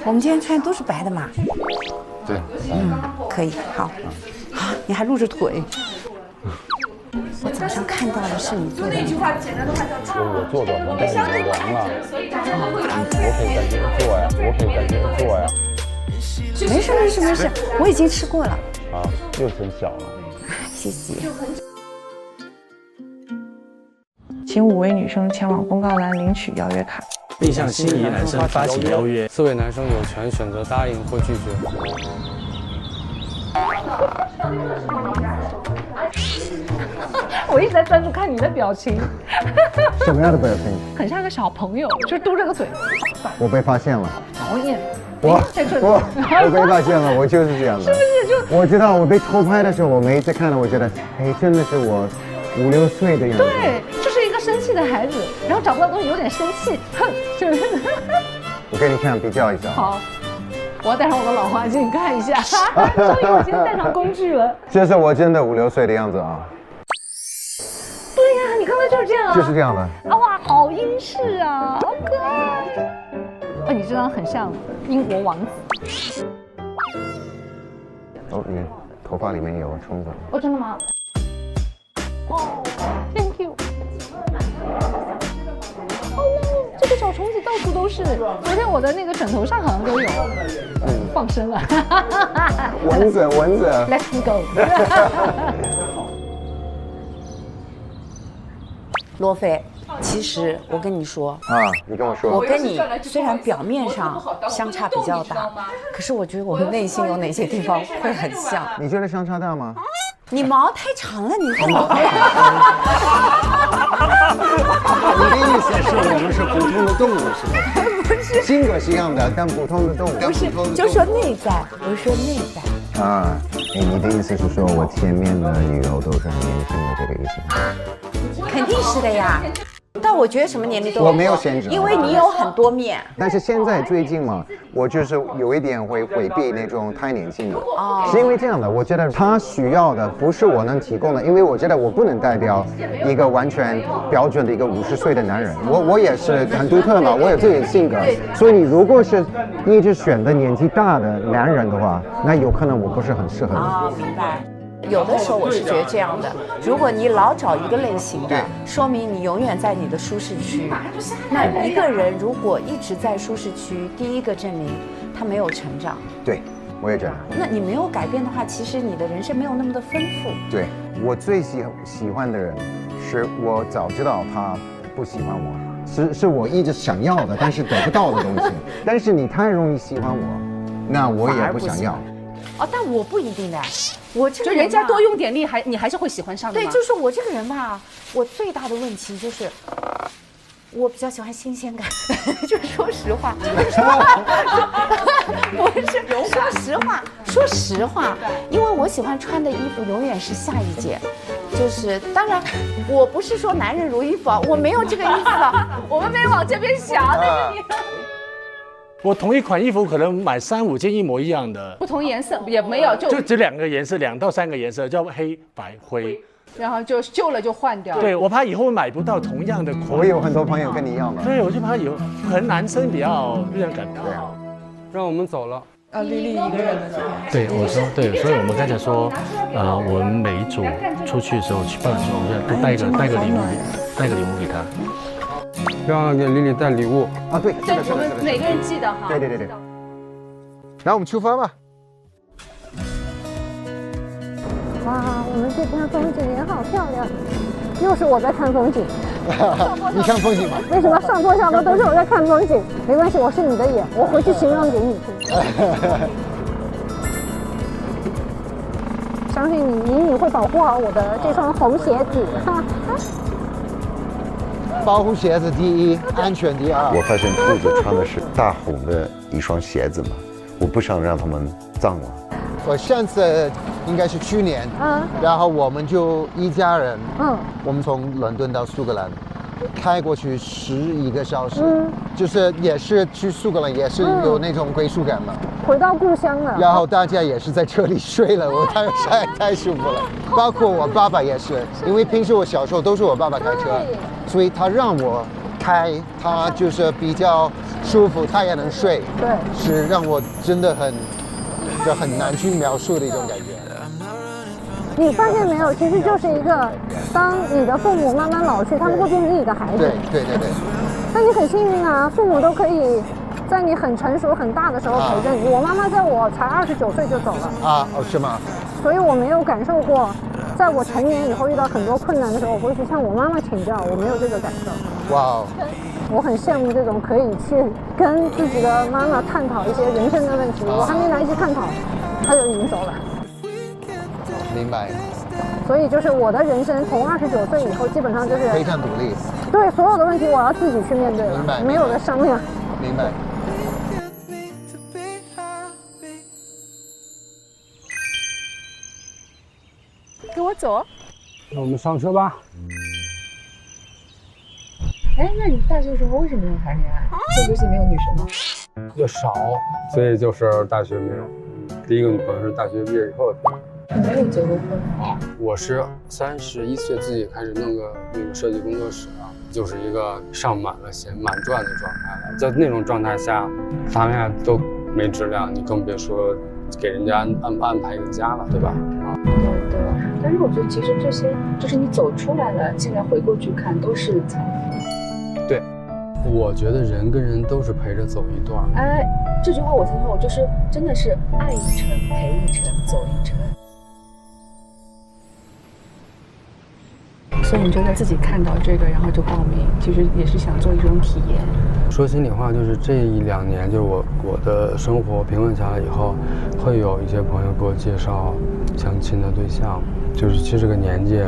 我们今天穿的都是白的嘛。对，可以，好。啊，你还露着腿。我早上看到的是你做的。我做的很凉了。我可以在这边做呀，我可以在这边做呀。没事，我已经吃过了。啊，又成小了。谢谢。请5位女生前往公告栏领取邀约卡，并向心仪男生发起邀约。4位男生有权选择答应或拒绝。我一直在专注看你的表情。什么样的表情？很像个小朋友，就是嘟着个嘴。我被发现了。讨厌。我被发现了，我就是这样的。是不是就？我知道我被偷拍的时候，我每一次看到，我觉得，哎，真的是我5、6岁的样子。对，就是一个生气的孩子，然后找不到东西有点生气，哼，就是。我给你看比较一下。好。我要戴上我的老花镜看一下，终于我今天带上工具了。这是我真的5、6岁的样子啊。对呀，你刚才就是这样啊。就是这样的。啊哇，好英式啊，好可爱。哦，你这张很像英国王子。哦，你头发里面有虫子。哦，真的吗？哦 ，Thank you。哦 no， 这个小虫子到处都是。昨天我的那个枕头上好像都有。放生了。蚊子。Let's go。罗非，其实我跟你说啊，你跟我说，我跟你虽然表面上相差比较大，可是我觉得我们内心有哪些地方会很像。你觉得相差大吗？你毛太长了，你看毛。你的意思是我们是普通的动物是吗？不是，性格是一样的，但普通的动物。不是，就说内在，我说内在。啊，你的意思是说我前面的女友都是很年轻的这个意思吗？肯定是的呀。但我觉得什么年龄都我没有限制，因为你有很多面。但是现在最近嘛，我就是有一点会回避那种太年轻的，是因为这样的，我觉得他需要的不是我能提供的，因为我觉得我不能代表一个完全标准的一个50岁的男人，我也是很独特嘛，我有自己的性格，所以你如果是一直选的年纪大的男人的话，那有可能我不是很适合你。啊，明白。有的时候我是觉得这样的，如果你老找一个类型的，说明你永远在你的舒适区。那一个人如果一直在舒适区，第一个证明他没有成长。对，我也觉得。那你没有改变的话，其实你的人生没有那么的丰富。对，我最喜欢的人，是我早知道他不喜欢我，是我一直想要的，但是得不到的东西。但是你太容易喜欢我，那我也不想要。哦，但我不一定的。我这个就人家多用点力，你还是会喜欢上的吗？对，就是我这个人吧，我最大的问题就是，我比较喜欢新鲜感，就是说实话，我是说实话，因为我喜欢穿的衣服永远是下一件，就是当然，我不是说男人如衣服啊，我没有这个意思啊，我们没有往这边想，但是你。我同一款衣服可能买3、5件一模一样的，不同颜色也没有，就只2个颜色，2到3个颜色，叫黑白灰，然后就旧了就换掉。对，我怕以后买不到同样的款。我有很多朋友跟你一样的。对，我就怕有可能男生比较热感比较好。让我们走了。丽丽一个人的这边。对，我说对，所以我们刚才说，我们每一组出去的时候去办的时候，我们都带个礼物给他。让给丽丽带礼物啊，对，对，我们每个人记得哈。对。然后我们出发吧。哇，我们这边风景也好漂亮，又是我在看风景。你看风景吗？为什么上坡下坡都是我在看风景？没关系，我是你的眼，我回去形容给你听。相信你会保护好我的这双红鞋子。保护鞋子第一，安全第二。我发现兔子穿的是大红的一双鞋子嘛，我不想让他们脏了。我上次应该是去年，然后我们就一家人，我们从伦敦到苏格兰，开过去11个小时，就是也是去苏格兰，也是有那种归属感嘛。回到故乡了。然后大家也是在车里睡了，我太舒服了。包括我爸爸也是，因为平时我小时候都是我爸爸开车，所以他让我开，他就是比较舒服，他也能睡，对，是让我真的很难去描述的一种感觉。你发现没有，其实就是一个，当你的父母慢慢老去，他们会变成你的孩子。对。那你很幸运啊，父母都可以在你很成熟很大的时候陪着你。我妈妈在我才29岁就走了。是吗？所以我没有感受过，在我成年以后遇到很多困难的时候，我会去向我妈妈请教，我没有这个感受。哇哦！我很羡慕这种可以去跟自己的妈妈探讨一些人生的问题，我还没来及探讨，她就已经走了。明白。所以就是我的人生从29岁以后，基本上就是非常独立。对所有的问题，我要自己去面对了，明白，没有的商量。明白。跟我走。那我们上车吧。哎，那你大学时候为什么要谈恋爱？这游戏没有女生吗？也少，所以就是大学没有。第一个女朋友是大学毕业以后的。你没有结过婚啊？我是31岁自己开始弄个那个设计工作室啊，就是一个上满了弦满转的状态了。在那种状态下，谈恋爱都没质量，你更别说给人家安排一个家了，对吧？对。但是我觉得其实这些就是你走出来了，现在回过去看都是财富。对，我觉得人跟人都是陪着走一段。哎，这句话我听过，就是真的是爱一程，陪一程，走一程。所以你觉得自己看到这个，然后就报名，其实也是想做一种体验。说心里话，就是这1-2年，就是我的生活平稳下来以后，会有一些朋友给我介绍相亲的对象。就是其实这个年纪，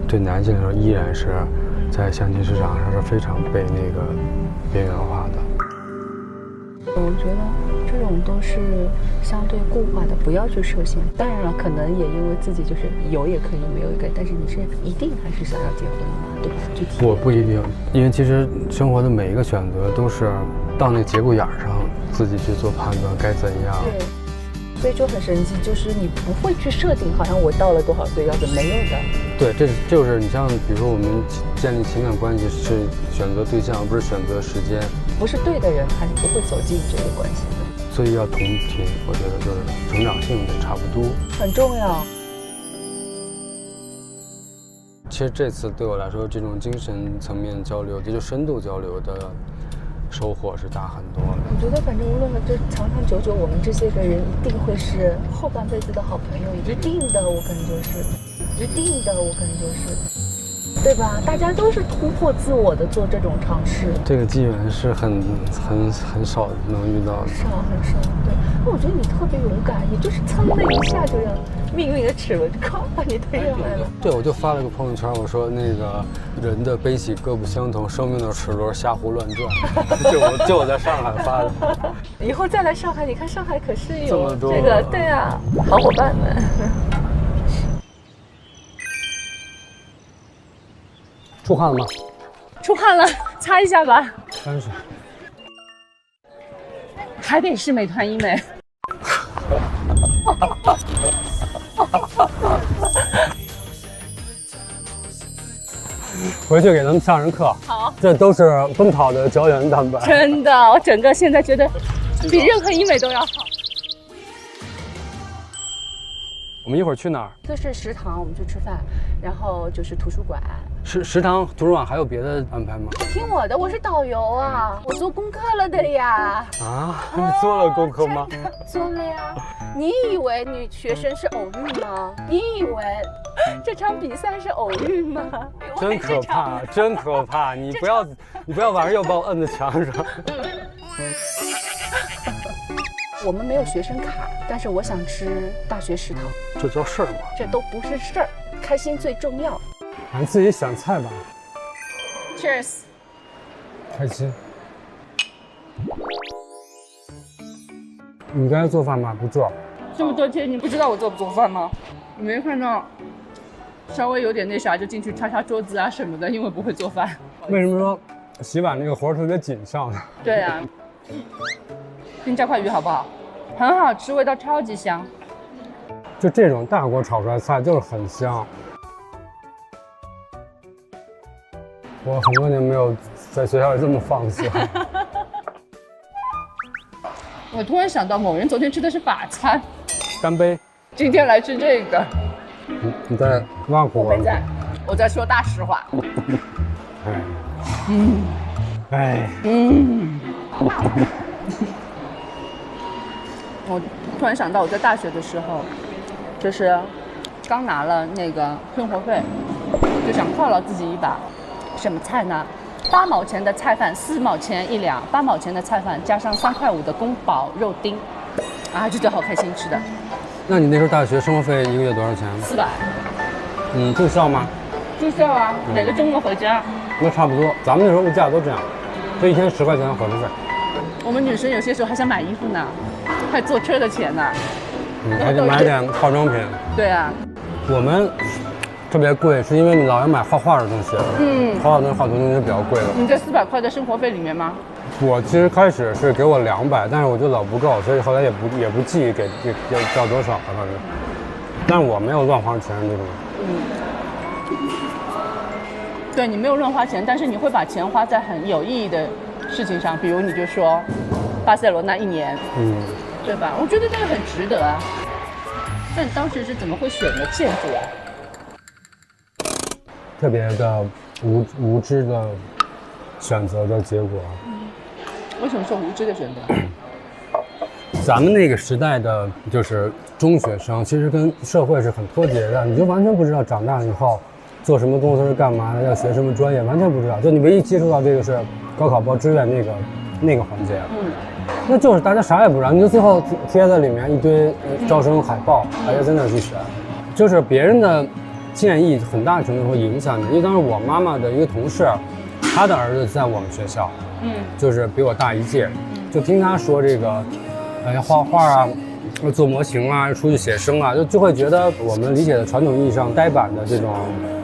对男性来说依然是在相亲市场上是非常被那个边缘化的。我觉得这种都是相对固化的，不要去设限。当然了，可能也因为自己就是有也可以，没有也可以，但是你是一定还是想要结婚吗？对吧？具体我不一定，因为其实生活的每一个选择都是到那节骨眼上自己去做判断该怎样。对。所以就很神奇，就是你不会去设定，好像我到了多少岁要怎么，没有的。对，这就是你像比如说我们建立情感关系是选择对象，而不是选择时间。不是对的人，他是不会走进这个关系的。所以要同频，我觉得就是成长性得差不多，很重要。其实这次对我来说，这种精神层面交流，这就深度交流的收获是大很多的。我觉得反正无论这长长久久，我们这些个人一定会是后半辈子的好朋友，一定的，我感觉是，一定的，我感觉是，对吧？大家都是突破自我的做这种尝试。这个机缘是很少能遇到的，很少。对，那我觉得你特别勇敢，你就是噌的一下就让命运的齿轮咔把你推上来了。对，我就发了个朋友圈，我说那个人的悲喜各不相同，生命的齿轮瞎胡乱转。就我在上海发的。以后再来上海，你看上海可是有这么多这个，对啊，好伙伴们。出汗了吗？出汗了，擦一下吧。沾水。还得是美团医美。回去给他们上上课。好，这都是奔跑的胶原蛋白。真的，我整个现在觉得比任何医美都要好。我们一会儿去哪儿？这是食堂，我们去吃饭，然后就是图书馆。食堂、图书馆还有别的安排吗？听我的，我是导游啊，我做功课了的呀。啊，你做了功课吗？做了呀。你以为女学生是偶遇吗？你以为这场比赛是偶遇吗？真可怕，真可怕！你不要晚上又把我摁在墙上。我们没有学生卡，但是我想吃大学食堂。这叫事儿吗？这都不是事儿，开心最重要。咱自己想菜吧。Cheers。开心。你刚才做饭吗？不做。这么多天，你不知道我做不做饭吗？你没看到稍微有点那啥就进去擦擦桌子啊什么的，因为不会做饭。为什么说洗碗那个活儿特别紧上呢？对呀、给你加块鱼好不好？很好吃，味道超级香。就这种大锅炒出来的菜就是很香。我很多年没有在学校里这么放肆。我突然想到，某人昨天吃的是法餐，干杯！今天来吃这个。你在挖苦我？我在说大实话。我突然想到，我在大学的时候，就是刚拿了那个生活费，就想犒劳自己一把。什么菜呢？8毛钱的菜饭，4毛钱1两，8毛钱的菜饭加上3块5的宫保肉丁，啊，就觉得好开心吃的。那你那时候大学生活费一个月多少钱？400。住校吗？住校啊，每个周末回家。那差不多，咱们那时候物价都这样，就一天10块钱伙食费。我们女生有些时候还想买衣服呢，还坐车的钱呢。还得买点化妆品。对啊。我们特别贵，是因为你老要买画画的东西。画画的画图东西比较贵了。你在400块的生活费里面吗？我其实开始是给我200，但是我觉得老不够，所以后来也不记给要多少了，反正。但是我没有乱花钱这种。对，你没有乱花钱，但是你会把钱花在很有意义的事情上，比如你就说巴塞罗那1年，对吧？我觉得这个很值得啊。那你当时是怎么会选择建筑啊？特别的无知的选择的结果。为什么说无知的选择？咱们那个时代的就是中学生，其实跟社会是很脱节的，你就完全不知道长大以后做什么工作是干嘛的，要学什么专业，完全不知道。就你唯一接触到这个是高考报志愿那个环节，那就是大家啥也不知道，你就最后贴在里面一堆招生海报，大家在那去选，就是别人的建议很大程度会影响你。因为当时我妈妈的一个同事，他的儿子在我们学校，就是比我大1届，就听他说这个，画画啊，做模型啊，出去写生啊，就会觉得我们理解的传统意义上呆板的这种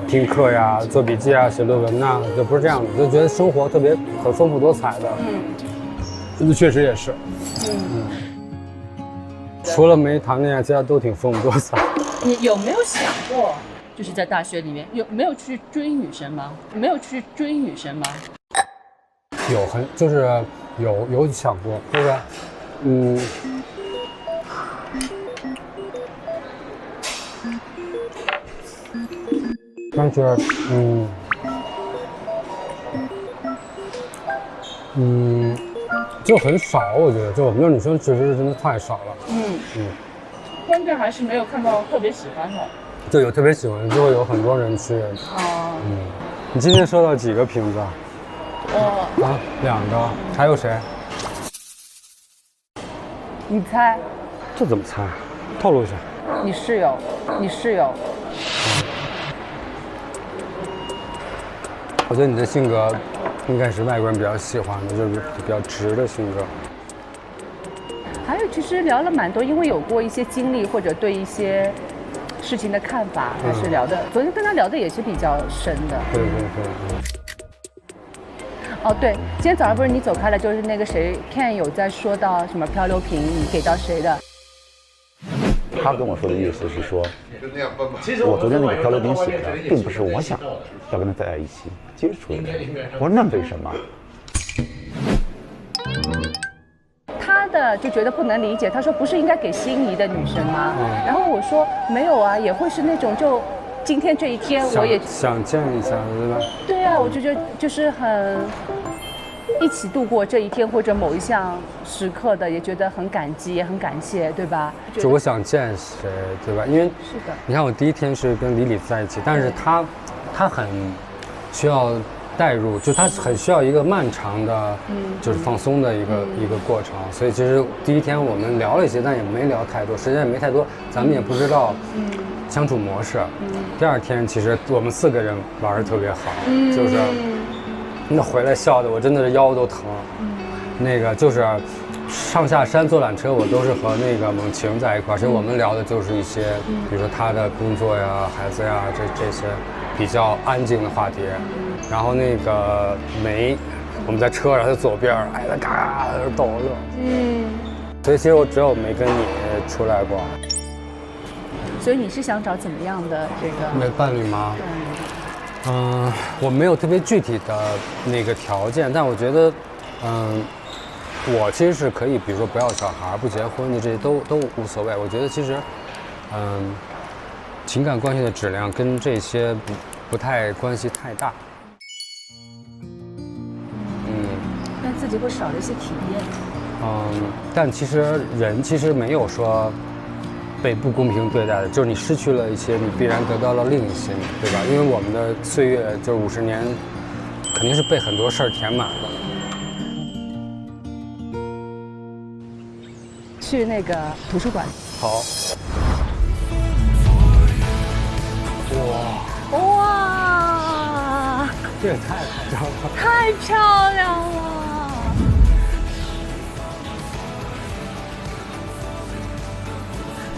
听课呀、做笔记啊、写论文呐，就不是这样的，就觉得生活特别很丰富多彩的。确实也是。除了没谈恋爱，其他都挺丰富多彩。你有没有想过，就是在大学里面没有去追女生吗？没有去追女生吗？有想过，这个，但是，就很少，我觉得，就我们这女生确实是真的太少了。关键还是没有看到特别喜欢的。就有特别喜欢的，就会有很多人去。你今天收到几个瓶子？我2个，还有谁？你猜？这怎么猜？透露一下。你室友。我觉得你的性格应该是外国人比较喜欢的，就是比较直的性格。还有，其实聊了蛮多，因为有过一些经历或者对一些事情的看法，还是聊的。昨天跟他聊的也是比较深的。对。哦，对，今天早上不是你走开了，就是那个谁 Ken 有在说到什么漂流瓶，你给到谁的？他跟我说的意思是说，我昨天那个漂流瓶写的，并不是我想要跟他在一起接触的。我说那为什么？他的就觉得不能理解，他说不是应该给心仪的女生吗？然后我说没有啊，也会是那种就今天这一天我也想见一下，对吧？对啊，我就觉得就是很一起度过这一天或者某一项时刻的，也觉得很感激，也很感谢，对吧？就我想见谁，对吧？因为是的，你看我第一天是跟李李在一起，但是他很需要带入，就他很需要一个漫长的，就是放松的一个过程。所以其实第一天我们聊了一些，但也没聊太多，时间也没太多，咱们也不知道相处模式。第2天其实我们4个人玩得特别好，就是那回来笑的我真的是腰都疼。那个就是上下山坐缆车，我都是和那个猛晴在一块儿，所以我们聊的就是一些，比如说他的工作呀、孩子呀这些比较安静的话题。然后那个梅，我们在车上，他左边，哎，他嘎嘎在那逗我乐。所以其实我只有没跟你出来过。所以你是想找怎么样的这个伴侣吗？我没有特别具体的那个条件，但我觉得，我其实是可以，比如说不要小孩、不结婚的这些都无所谓。我觉得其实，情感关系的质量跟这些不太关系太大。但自己会少了一些体验。但其实人其实没有说被不公平对待的，就是你失去了一些，你必然得到了另一些，对吧？因为我们的岁月就是50年，肯定是被很多事儿填满了。去那个图书馆。好。哇！这也太夸张了。太漂亮了。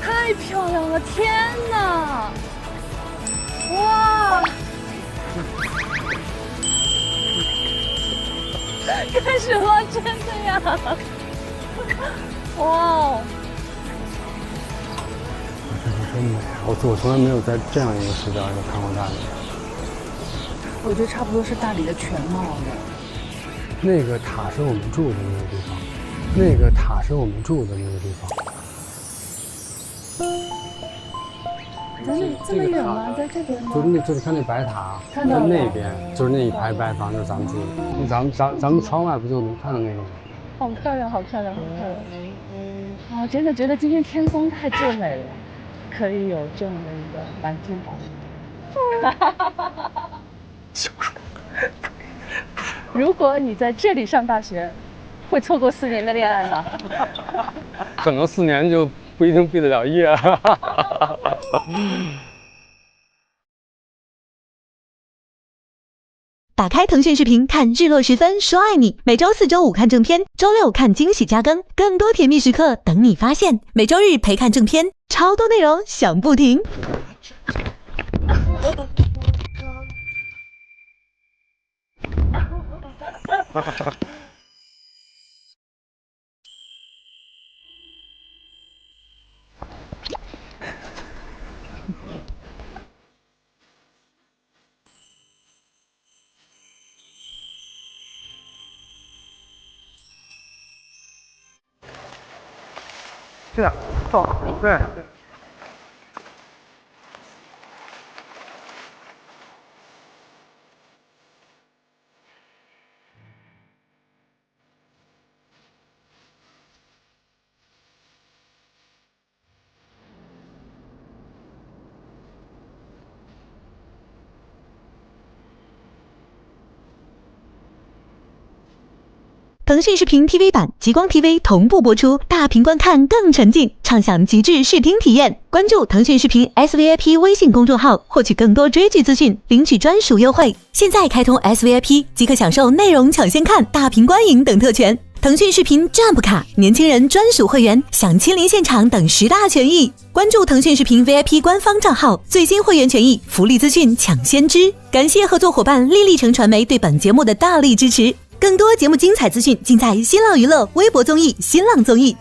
太漂亮了！天哪！哇！干什么？真的呀！哇哦！这是真美！我从来没有在这样一个视角里看过大理。我觉得差不多是大理的全貌了。那个塔是我们住的那个地方，那个塔是我们住的那个地方。这么远吗？在这边吗？就是看那白塔，在那边，就是那一排白房，就是咱们住的。咱们窗外不就能看到那个吗？好漂亮，好漂亮，好漂亮！我真的觉得今天天空太最美了，可以有这样的一个蓝天白云。如果你在这里上大学，会错过4年的恋爱吗？可能4年就不一定毕得了业。打开腾讯视频看日落时分说爱你，每周4、周5看正片，周6看惊喜加更，更多甜蜜时刻等你发现。每周日陪看正片，超多内容想不停。是的，走，对。腾讯视频 TV 版、极光 TV 同步播出，大屏观看更沉浸，畅享极致视听体验。关注腾讯视频 SVIP 微信公众号，获取更多追剧资讯，领取专属优惠。现在开通 SVIP 即可享受内容抢先看、大屏观影等特权。腾讯视频 Jump 卡、年轻人专属会员、享亲临现场等10大权益。关注腾讯视频 VIP 官方账号，最新会员权益、福利资讯抢先知。感谢合作伙伴丽丽城传媒对本节目的大力支持。更多节目精彩资讯尽在新浪娱乐微博综艺、新浪综艺。